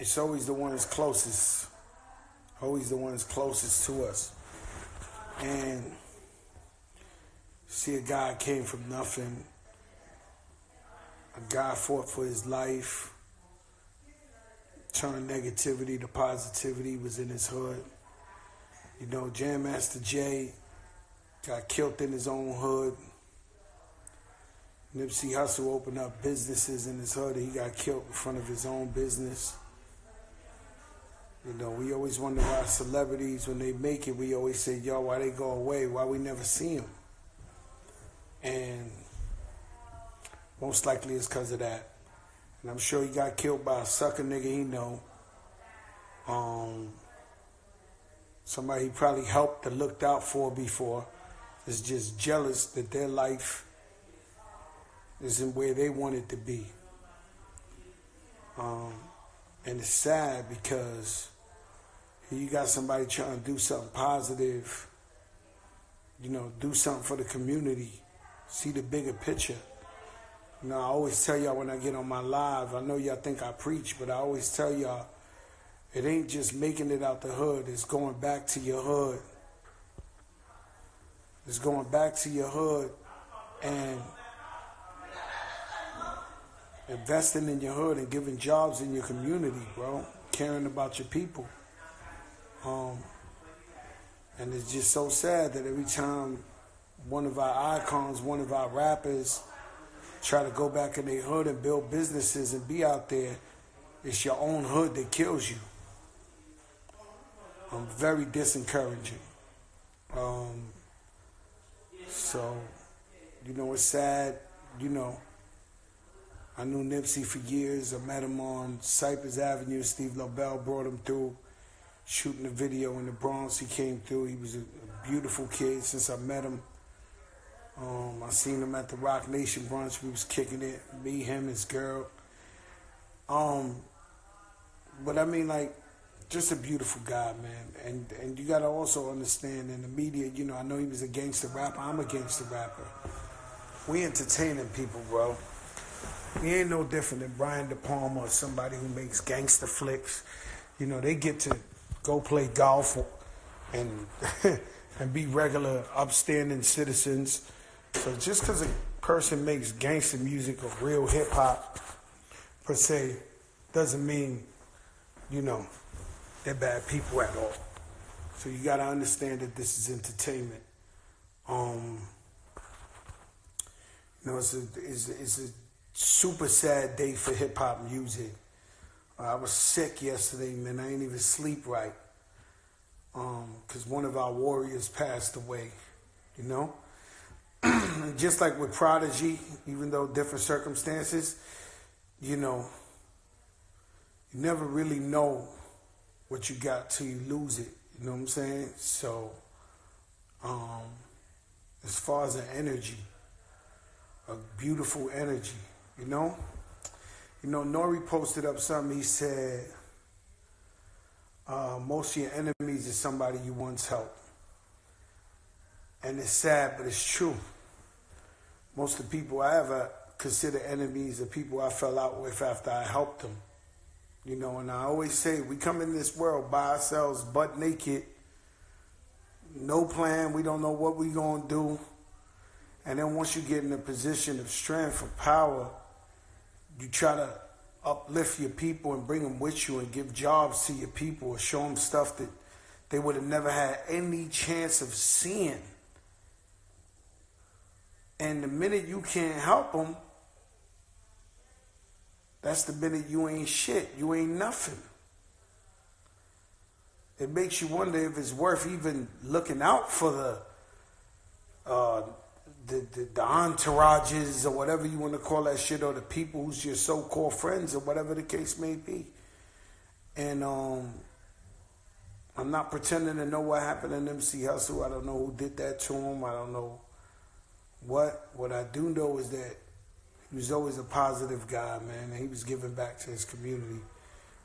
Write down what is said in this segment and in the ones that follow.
it's always the one that's closest. Always the one that's closest to us. And see, a guy came from nothing. A guy fought for his life. Turned negativity to positivity, was in his hood. You know, Jam Master Jay got killed in his own hood. Nipsey Hussle opened up businesses in his hood. He got killed in front of his own business. You know, we always wonder why celebrities, when they make it, we always say, yo, why they go away? Why we never see them? And most likely it's because of that. And I'm sure he got killed by a sucker nigga he know. Somebody he probably helped or looked out for before is just jealous that their life isn't where they want it to be. And it's sad because here you got somebody trying to do something positive, you know, do something for the community, see the bigger picture. You know, I always tell y'all when I get on my live, I know y'all think I preach, but I always tell y'all, it ain't just making it out the hood, it's going back to your hood. It's going back to your hood and investing in your hood and giving jobs in your community, bro. Caring about your people. And it's just so sad that every time one of our icons, one of our rappers try to go back in their hood and build businesses and be out there, it's your own hood that kills you. Very disencouraging. So, you know, it's sad. You know, I knew Nipsey for years. I met him on Cypress Avenue. Steve LaBelle brought him through, shooting a video in the Bronx. He came through. He was a beautiful kid since I met him. I seen him at the Rock Nation brunch. We was kicking it. Me, him, his girl. But I mean, like, just a beautiful guy, man. And you got to also understand in the media, you know, I know he was a gangster rapper. I'm a gangster rapper. We entertaining people, bro. We ain't no different than Brian De Palma or somebody who makes gangster flicks. You know, they get to go play golf and and be regular, upstanding citizens. So just because a person makes gangster music or real hip-hop, per se, doesn't mean, you know, they're bad people at all. So you got to understand that this is entertainment. You know, it's a super sad day for hip-hop music. I was sick yesterday, man. I ain't even sleep right. Because one of our warriors passed away, you know? Just like with Prodigy, even though different circumstances, you know, you never really know what you got till you lose it. You know what I'm saying? So, as far as an energy, a beautiful energy, you know? You know, Nori posted up something. He said, most of your enemies is somebody you once helped. And it's sad, but it's true. Most of the people I ever consider enemies are people I fell out with after I helped them. You know, and I always say, we come in this world by ourselves, butt naked, no plan, we don't know what we gonna do. And then once you get in a position of strength or power, you try to uplift your people and bring them with you and give jobs to your people or show them stuff that they would have never had any chance of seeing. And the minute you can't help them, that's the minute you ain't shit. You ain't nothing. It makes you wonder if it's worth even looking out for the entourages or whatever you want to call that shit, or the people who's your so-called friends or whatever the case may be. And I'm not pretending to know what happened to Nipsey Hussle. I don't know who did that to him. I don't know what. What I do know is that he was always a positive guy, man, and he was giving back to his community.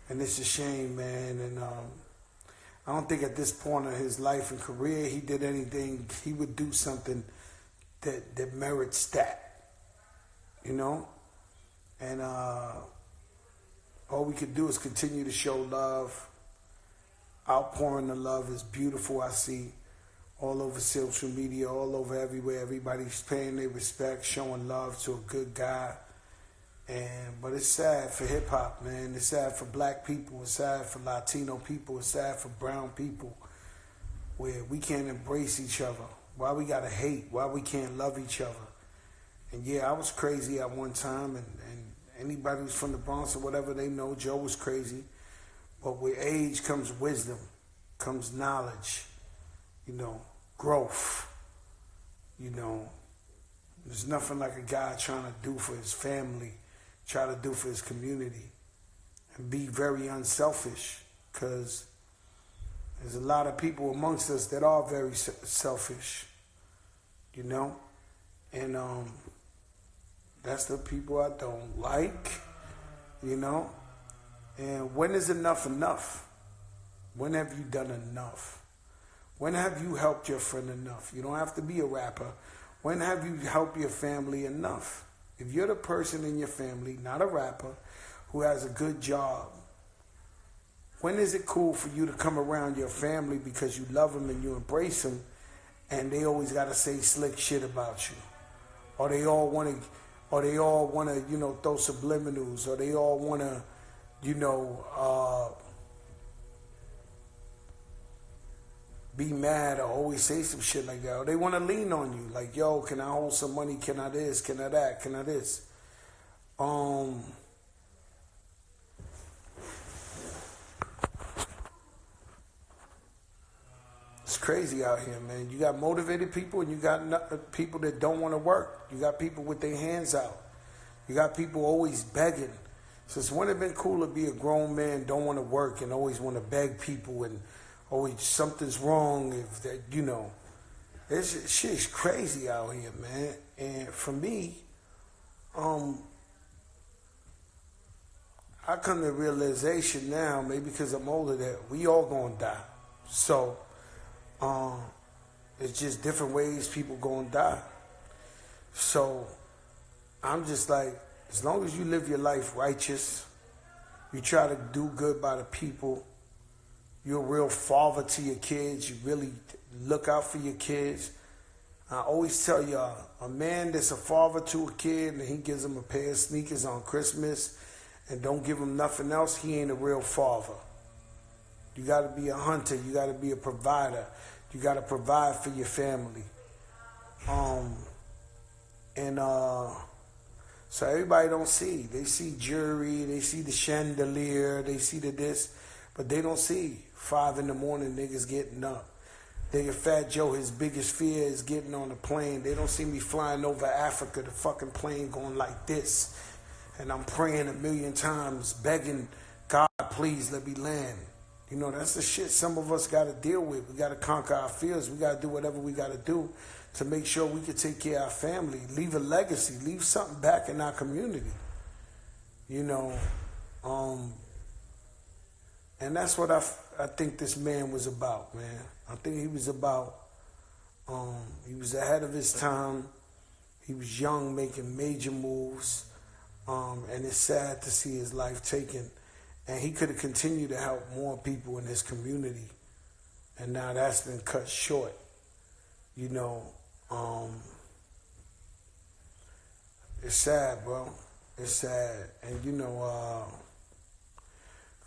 And it's a shame, man. And I don't think at this point of his life and career he did anything. He would do something that merits that, you know? And all we could do is continue to show love. Outpouring the love is beautiful. I see all over social media, all over everywhere. Everybody's paying their respect, showing love to a good guy. But it's sad for hip hop, man. It's sad for black people. It's sad for Latino people. It's sad for brown people, where we can't embrace each other. Why we gotta hate? Why we can't love each other? And yeah, I was crazy at one time, and anybody who's from the Bronx or whatever, they know Joe was crazy. But with age comes wisdom, comes knowledge, growth. There's nothing like a guy trying to do for his family, try to do for his community, and be very unselfish, because there's a lot of people amongst us that are very selfish, and that's the people I don't like, And when is enough enough? When have you done enough? When have you helped your friend enough? You don't have to be a rapper. When have you helped your family enough? If you're the person in your family, not a rapper, who has a good job, when is it cool for you to come around your family because you love them and you embrace them, and they always got to say slick shit about you? Or they all want to, throw subliminals, or they all want to, be mad or always say some shit like that. Or they want to lean on you, like, yo, can I hold some money? Can I this? Can I that? Can I this? It's crazy out here, man. You got motivated people and you got people that don't want to work. You got people with their hands out. You got people always begging. Since when it been cool to be a grown man, don't want to work and always want to beg people and always something's wrong if that, It's shit's crazy out here, man. And for me, I come to the realization now, maybe because I'm older, that we all gonna die. So, it's just different ways people gonna die. So, I'm just like, as long as you live your life righteous, you try to do good by the people, you're a real father to your kids, you really look out for your kids. I always tell y'all, a man that's a father to a kid and he gives them a pair of sneakers on Christmas and don't give him nothing else, he ain't a real father. You got to be a hunter, you got to be a provider, you got to provide for your family. So everybody don't see. They see jewelry, they see the chandelier, they see the this, but they don't see 5 a.m. niggas getting up. Nigga Fat Joe, his biggest fear is getting on a plane. They don't see me flying over Africa, the fucking plane going like this. And I'm praying 1,000,000 times, begging God, please let me land. That's the shit some of us got to deal with. We got to conquer our fears. We got to do whatever we got to do to make sure we can take care of our family, leave a legacy, leave something back in our community. And that's what I think this man was about, man. I think he was about, he was ahead of his time. He was young, making major moves. And it's sad to see his life taken. And he could have continued to help more people in his community. And now that's been cut short. It's sad, bro. It's sad. And,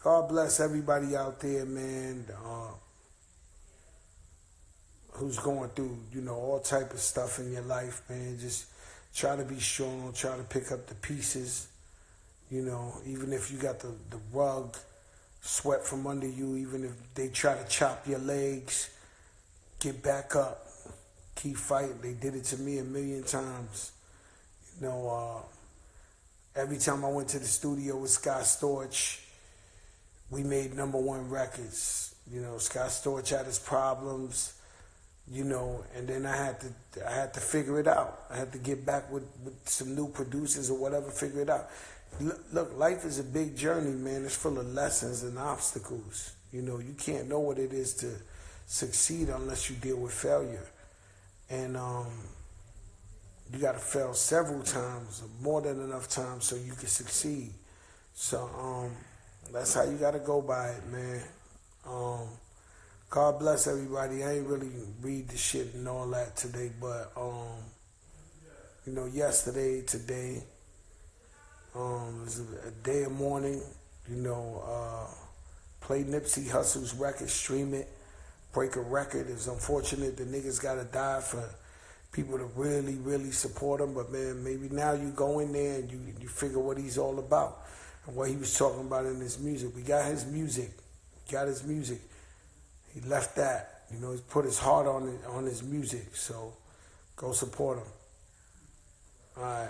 God bless everybody out there, man, who's going through, all type of stuff in your life, man. Just try to be strong, try to pick up the pieces, even if you got the rug swept from under you, even if they try to chop your legs, get back up, keep fighting. They did it to me 1,000,000 times. Every time I went to the studio with Scott Storch, we made #1 records. Scott Storch had his problems, and then I had to figure it out. I had to get back with some new producers or whatever, figure it out. Look, life is a big journey, man. It's full of lessons and obstacles. You can't know what it is to succeed unless you deal with failure. And you got to fail several times, or more than enough times, so you can succeed. So That's how you gotta go by it, man. Um, God bless everybody. I ain't really read the shit and all that today, but yesterday, today, it was a day of mourning. Play Nipsey Hussle's record, stream it, break a record. It's unfortunate the niggas gotta die for people to really, really support him. But man, maybe now you go in there and you figure what he's all about and what he was talking about in his music. We got his music. He left that. He put his heart on his music. So go support him. All right.